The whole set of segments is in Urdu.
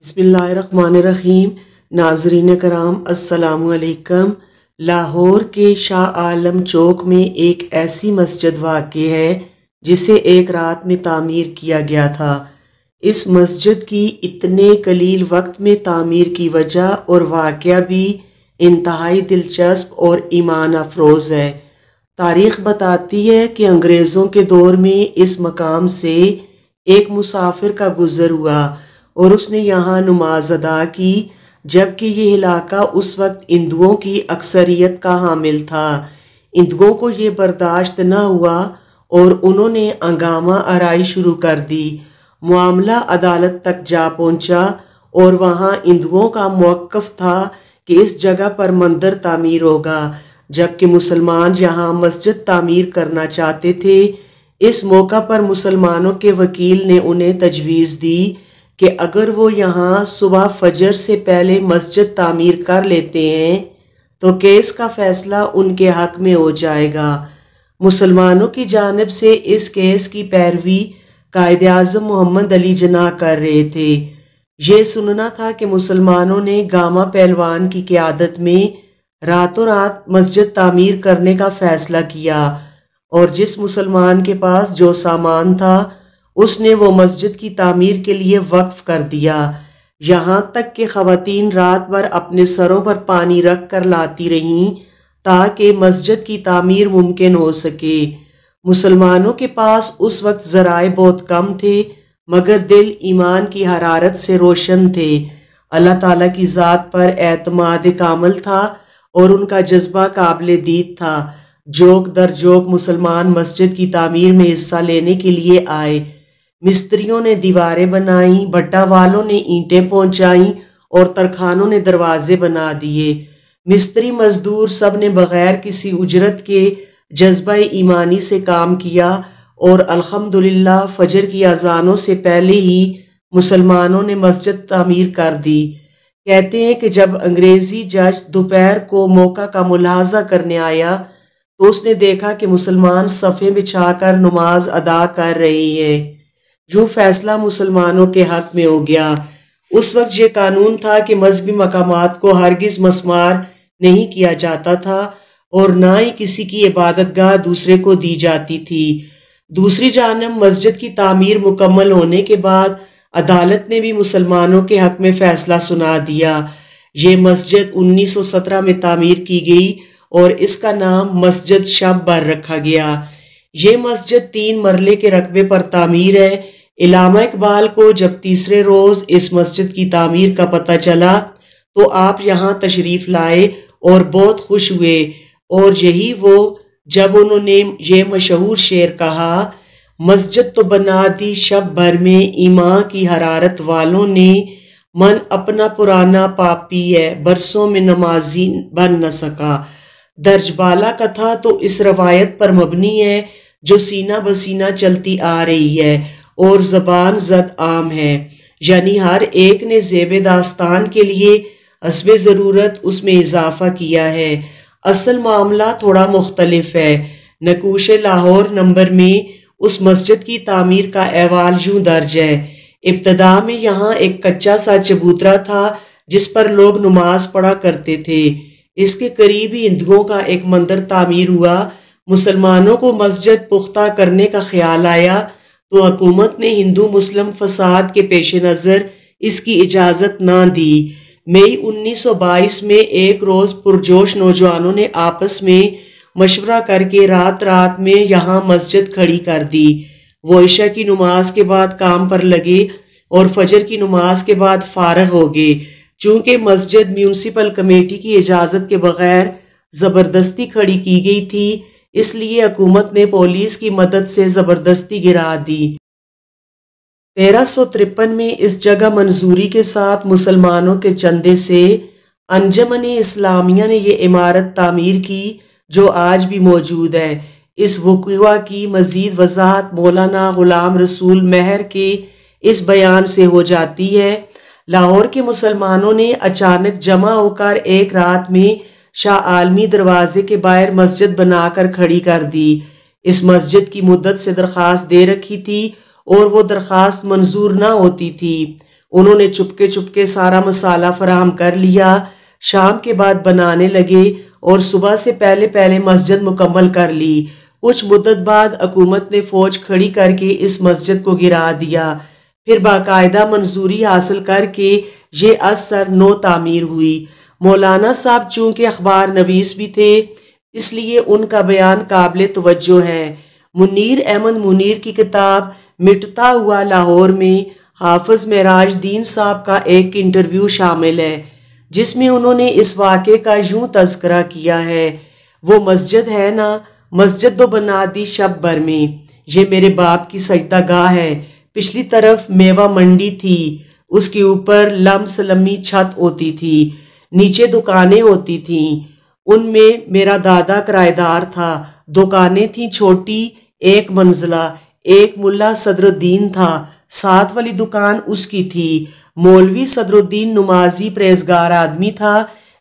بسم اللہ الرحمن الرحیم۔ ناظرین کرام السلام علیکم۔ لاہور کے شاہ عالم چوک میں ایک ایسی مسجد واقع ہے جسے ایک رات میں تعمیر کیا گیا تھا۔ اس مسجد کی اتنے قلیل وقت میں تعمیر کی وجہ اور واقعہ بھی انتہائی دلچسپ اور ایمان افروز ہے۔ تاریخ بتاتی ہے کہ انگریزوں کے دور میں اس مقام سے ایک مسافر کا گزر ہوا اور اس نے یہاں نماز ادا کی، جبکہ یہ علاقہ اس وقت ہندوؤں کی اکثریت کا حامل تھا۔ ہندوؤں کو یہ برداشت نہ ہوا اور انہوں نے ہنگامہ آرائی شروع کر دی۔ معاملہ عدالت تک جا پہنچا اور وہاں ہندوؤں کا موقف تھا کہ اس جگہ پر مندر تعمیر ہوگا، جبکہ مسلمان یہاں مسجد تعمیر کرنا چاہتے تھے۔ اس موقع پر مسلمانوں کے وکیل نے انہیں تجویز دی کہ اگر وہ یہاں صبح فجر سے پہلے مسجد تعمیر کر لیتے ہیں تو کیس کا فیصلہ ان کے حق میں ہو جائے گا۔ مسلمانوں کی جانب سے اس کیس کی پیروی قائد اعظم محمد علی جناح کر رہے تھے۔ یہ سننا تھا کہ مسلمانوں نے گاما پہلوان کی قیادت میں راتوں رات مسجد تعمیر کرنے کا فیصلہ کیا اور جس مسلمان کے پاس جو سامان تھا اس نے وہ مسجد کی تعمیر کے لیے وقف کر دیا، یہاں تک کہ خواتین رات بھر اپنے سروں پر پانی رکھ کر لاتی رہیں تاکہ مسجد کی تعمیر ممکن ہو سکے۔ مسلمانوں کے پاس اس وقت ذرائع بہت کم تھے، مگر دل ایمان کی حرارت سے روشن تھے۔ اللہ تعالیٰ کی ذات پر اعتماد کامل تھا اور ان کا جذبہ قابل دید تھا۔ جوک در جوک مسلمان مسجد کی تعمیر میں حصہ لینے کے لیے آئے۔ مستریوں نے دیواریں بنائیں، بھٹا والوں نے اینٹیں پہنچائیں اور ترخانوں نے دروازے بنا دیے۔ مستری مزدور سب نے بغیر کسی اجرت کے جذبہ ایمانی سے کام کیا اور الحمدللہ فجر کی اذانوں سے پہلے ہی مسلمانوں نے مسجد تعمیر کر دی۔ کہتے ہیں کہ جب انگریزی جج دوپہر کو موقع کا ملاحظہ کرنے آیا تو اس نے دیکھا کہ مسلمان صفیں بچھا کر نماز ادا کر رہے ہیں۔ یوں فیصلہ مسلمانوں کے حق میں ہو گیا۔ اس وقت یہ قانون تھا کہ مذہبی مقامات کو ہرگز مسمار نہیں کیا جاتا تھا اور نہ ہی کسی کی عبادت گاہ دوسرے کو دی جاتی تھی۔ دوسری جانب مسجد کی تعمیر مکمل ہونے کے بعد عدالت نے بھی مسلمانوں کے حق میں فیصلہ سنا دیا۔ یہ مسجد 1917 میں تعمیر کی گئی اور اس کا نام مسجد شب بر رکھا گیا۔ یہ مسجد 3 مرلے کے رقبے پر تعمیر ہے۔ علامہ اقبال کو جب تیسرے روز اس مسجد کی تعمیر کا پتہ چلا تو آپ یہاں تشریف لائے اور بہت خوش ہوئے، اور یہی وہ جب انہوں نے یہ مشہور شعر کہا، مسجد تو بنا دی شب بھر میں ایمان کی حرارت والوں نے، من اپنا پرانا پاپی ہے برسوں میں نمازی بن نہ سکا۔ درج بالا کا تھا تو اس روایت پر مبنی ہے جو سینہ بسینہ چلتی آ رہی ہے اور زبان زد عام ہے، یعنی ہر ایک نے زیب داستان کے لیے حسب ضرورت اس میں اضافہ کیا ہے۔ اصل معاملہ تھوڑا مختلف ہے۔ نقوش لاہور نمبر میں اس مسجد کی تعمیر کا احوال یوں درج ہے۔ ابتدا میں یہاں ایک کچا سا چبوترا تھا جس پر لوگ نماز پڑھا کرتے تھے۔ اس کے قریب ہی ہندوؤں کا ایک مندر تعمیر ہوا۔ مسلمانوں کو مسجد پختہ کرنے کا خیال آیا تو حکومت نے ہندو مسلم فساد کے پیش نظر اس کی اجازت نہ دی۔ مئی 1922 میں ایک روز پرجوش نوجوانوں نے آپس میں مشورہ کر کے رات رات میں یہاں مسجد کھڑی کر دی۔ وہ عشاء کی نماز کے بعد کام پر لگے اور فجر کی نماز کے بعد فارغ ہو گئے۔ چونکہ مسجد میونسپل کمیٹی کی اجازت کے بغیر زبردستی کھڑی کی گئی تھی، اس لیے حکومت نے پولیس کی مدد سے زبردستی گرا دی۔ 1353 میں اس جگہ منظوری کے ساتھ مسلمانوں کے چندے سے انجمن اسلامیہ نے یہ عمارت تعمیر کی جو آج بھی موجود ہے۔ اس وقوع کی مزید وضاحت مولانا غلام رسول مہر کے اس بیان سے ہو جاتی ہے۔ لاہور کے مسلمانوں نے اچانک جمع ہو کر ایک رات میں شاہ عالمی دروازے کے باہر مسجد بنا کر کھڑی کر دی۔ اس مسجد کی مدت سے درخواست دے رکھی تھی اور وہ درخواست منظور نہ ہوتی تھی۔ انہوں نے چپکے سارا مسالہ فراہم کر لیا، شام کے بعد بنانے لگے اور صبح سے پہلے مسجد مکمل کر لی۔ کچھ مدت بعد حکومت نے فوج کھڑی کر کے اس مسجد کو گرا دیا، پھر باقاعدہ منظوری حاصل کر کے یہ از سر نو تعمیر ہوئی۔ مولانا صاحب چونکہ اخبار نویس بھی تھے، اس لیے ان کا بیان قابل توجہ ہے۔ منیر احمد منیر کی کتاب مٹتا ہوا لاہور میں حافظ معراج الدین صاحب کا ایک انٹرویو شامل ہے، جس میں انہوں نے اس واقعے کا یوں تذکرہ کیا ہے: وہ مسجد ہے نا، مسجد تو بنا دی شب بھر میں، یہ میرے باپ کی سجدہ گاہ ہے۔ پچھلی طرف میوہ منڈی تھی، اس کے اوپر لمس لمی چھت ہوتی تھی، نیچے دکانیں ہوتی تھیں، ان میں میرا دادا کرایہ دار تھا۔ دکانیں تھیں چھوٹی، ایک منزلہ، ایک ملا صدر الدین تھا، ساتھ والی دکان اس کی تھی۔ مولوی صدر الدین نمازی پرہیزگار آدمی تھا،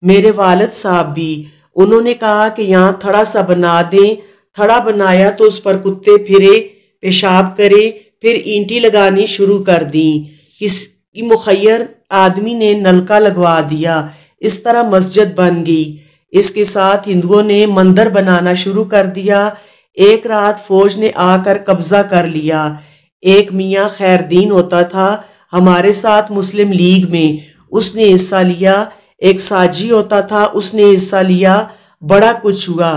میرے والد صاحب بھی۔ انہوں نے کہا کہ یہاں تھڑا سا بنا دیں۔ تھڑا بنایا تو اس پر کتے پھرے، پیشاب کرے، پھر اینٹیں لگانی شروع کر دیں۔ کسی مخیر آدمی نے نلکا لگوا دیا، اس طرح مسجد بن گئی۔ اس کے ساتھ ہندوؤں نے مندر بنانا شروع کر دیا۔ ایک رات فوج نے آ کر قبضہ کر لیا۔ ایک میاں خیر دین ہوتا تھا ہمارے ساتھ مسلم لیگ میں، اس نے حصہ لیا۔ ایک ساجی ہوتا تھا، اس نے حصہ لیا۔ بڑا کچھ ہوا۔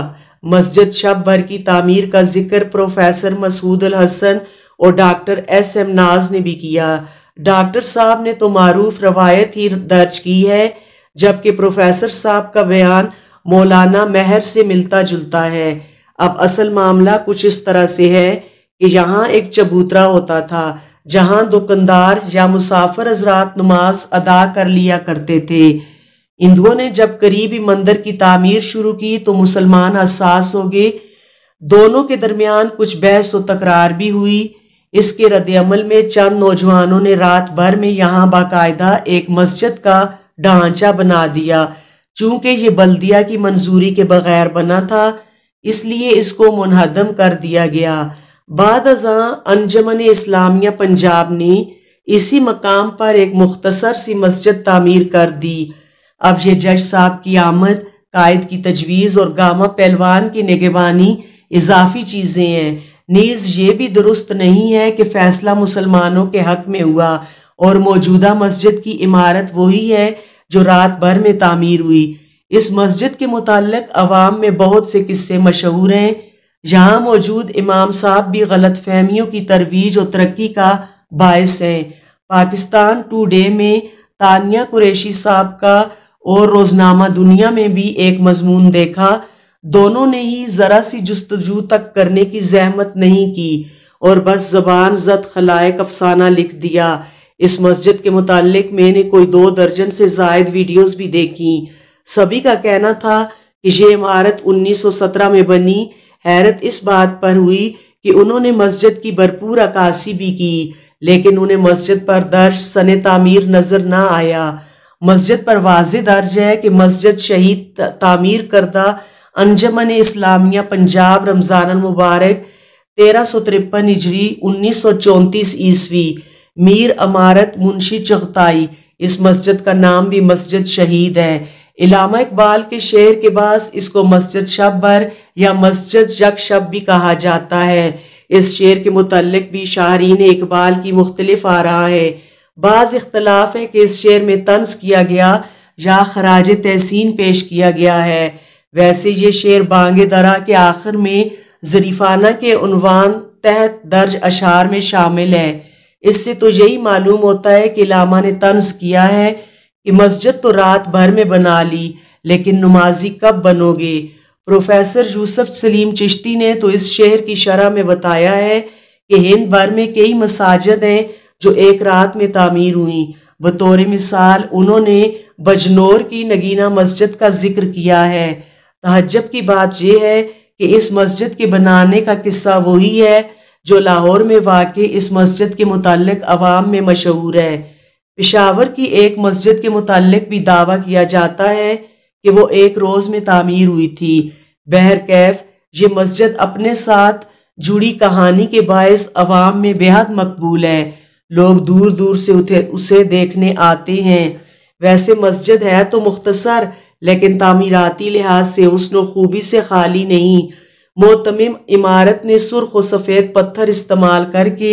مسجد شب بھر کی تعمیر کا ذکر پروفیسر مسعود الحسن اور ڈاکٹر ایس ایم ناز نے بھی کیا۔ ڈاکٹر صاحب نے تو معروف روایت ہی درج کی ہے، جبکہ پروفیسر صاحب کا بیان مولانا مہر سے ملتا جلتا ہے۔ اب اصل معاملہ کچھ اس طرح سے ہے کہ یہاں ایک چبوترا ہوتا تھا، جہاں دکاندار یا مسافر حضرات نماز ادا کر لیا کرتے تھے۔ ہندوؤں نے جب قریبی مندر کی تعمیر شروع کی تو مسلمان حساس ہو گئے۔ دونوں کے درمیان کچھ بحث و تکرار بھی ہوئی۔ اس کے رد عمل میں چند نوجوانوں نے رات بھر میں یہاں باقاعدہ ایک مسجد کا ڈھانچہ بنا دیا۔ چونکہ یہ بلدیہ کی منظوری کے بغیر بنا تھا، اس لیے اس کو منہدم کر دیا گیا۔ بعد ازاں انجمن اسلامیہ پنجاب نے اسی مقام پر ایک مختصر سی مسجد تعمیر کر دی۔ اب یہ جج صاحب کی آمد، قائد کی تجویز اور گاما پہلوان کی نگہبانی اضافی چیزیں ہیں۔ نیز یہ بھی درست نہیں ہے کہ فیصلہ مسلمانوں کے حق میں ہوا اور موجودہ مسجد کی عمارت وہی ہے جو رات بھر میں تعمیر ہوئی۔ اس مسجد کے متعلق عوام میں بہت سے قصے مشہور ہیں۔ یہاں موجود امام صاحب بھی غلط فہمیوں کی ترویج اور ترقی کا باعث ہیں۔ پاکستان ٹوڈے میں تانیہ قریشی صاحب کا اور روزنامہ دنیا میں بھی ایک مضمون دیکھا۔ دونوں نے ہی ذرا سی جستجو تک کرنے کی زحمت نہیں کی اور بس زبان زد خلائق افسانہ لکھ دیا۔ اس مسجد کے متعلق میں نے کوئی 2 درجن سے زائد ویڈیوز بھی دیکھی۔ سبھی کا کہنا تھا کہ یہ عمارت 1917 میں بنی۔ حیرت اس بات پر ہوئی کہ انہوں نے مسجد کی بھرپور عکاسی بھی کی، لیکن انہیں مسجد پر درج سن تعمیر نظر نہ آیا۔ مسجد پر واضح درج ہے کہ مسجد شہید تعمیر کردہ انجمن اسلامیہ پنجاب رمضان المبارک 1353 ہجری 1934 عیسوی میر امارت منشی چغتائی۔ اس مسجد کا نام بھی مسجد شہید ہے۔ علامہ اقبال کے شعر کے باعث اس کو مسجد شب بھر یا مسجد یک شب بھی کہا جاتا ہے۔ اس شعر کے متعلق بھی شاعرین اقبال کی مختلف آراء ہے۔ بعض اختلاف ہے کہ اس شعر میں طنز کیا گیا یا خراج تحسین پیش کیا گیا ہے۔ ویسے یہ شعر بانگ درا کے آخر میں ظریفانہ کے عنوان تحت درج اشعار میں شامل ہے۔ اس سے تو یہی معلوم ہوتا ہے کہ علامہ نے طنز کیا ہے کہ مسجد تو رات بھر میں بنا لی، لیکن نمازی کب بنو گے؟ پروفیسر یوسف سلیم چشتی نے تو اس شعر کی شرح میں بتایا ہے کہ ہند بھر میں کئی مساجد ہیں جو ایک رات میں تعمیر ہوئیں۔ بطور مثال انہوں نے بجنور کی نگینہ مسجد کا ذکر کیا ہے۔ تعجب کی بات یہ ہے کہ اس مسجد کے بنانے کا قصہ وہی ہے جو لاہور میں واقع اس مسجد کے متعلق عوام میں مشہور ہے۔ پشاور کی ایک مسجد کے متعلق بھی دعویٰ کیا جاتا ہے کہ وہ ایک روز میں تعمیر ہوئی تھی۔ بہرکیف یہ مسجد اپنے ساتھ جڑی کہانی کے باعث عوام میں بے حد مقبول ہے۔ لوگ دور دور سے اسے دیکھنے آتے ہیں۔ ویسے مسجد ہے تو مختصر، لیکن تعمیراتی لحاظ سے حسن و خوبی سے خالی نہیں۔ معتمم عمارت نے سرخ و سفید پتھر استعمال کر کے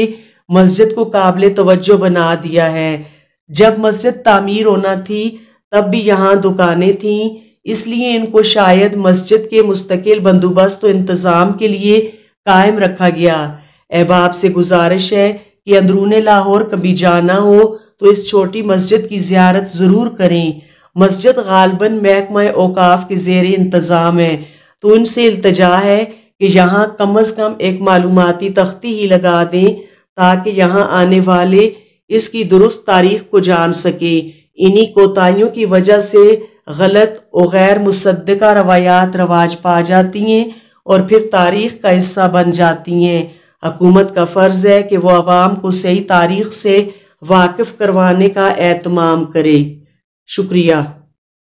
مسجد کو قابل توجہ بنا دیا ہے۔ جب مسجد تعمیر ہونا تھی تب بھی یہاں دکانیں تھیں، اس لیے ان کو شاید مسجد کے مستقل بندوبست و انتظام کے لیے قائم رکھا گیا۔ احباب سے گزارش ہے کہ اندرون لاہور کبھی جانا ہو تو اس چھوٹی مسجد کی زیارت ضرور کریں۔ مسجد غالباً محکمہ اوقاف کے زیر انتظام ہے، تو ان سے التجا ہے کہ یہاں کم از کم ایک معلوماتی تختی ہی لگا دیں تاکہ یہاں آنے والے اس کی درست تاریخ کو جان سکیں۔ انہی کوتاہیوں کی وجہ سے غلط و غیر مصدقہ روایات رواج پا جاتی ہیں اور پھر تاریخ کا حصہ بن جاتی ہیں۔ حکومت کا فرض ہے کہ وہ عوام کو صحیح تاریخ سے واقف کروانے کا اہتمام کرے۔ شکریہ۔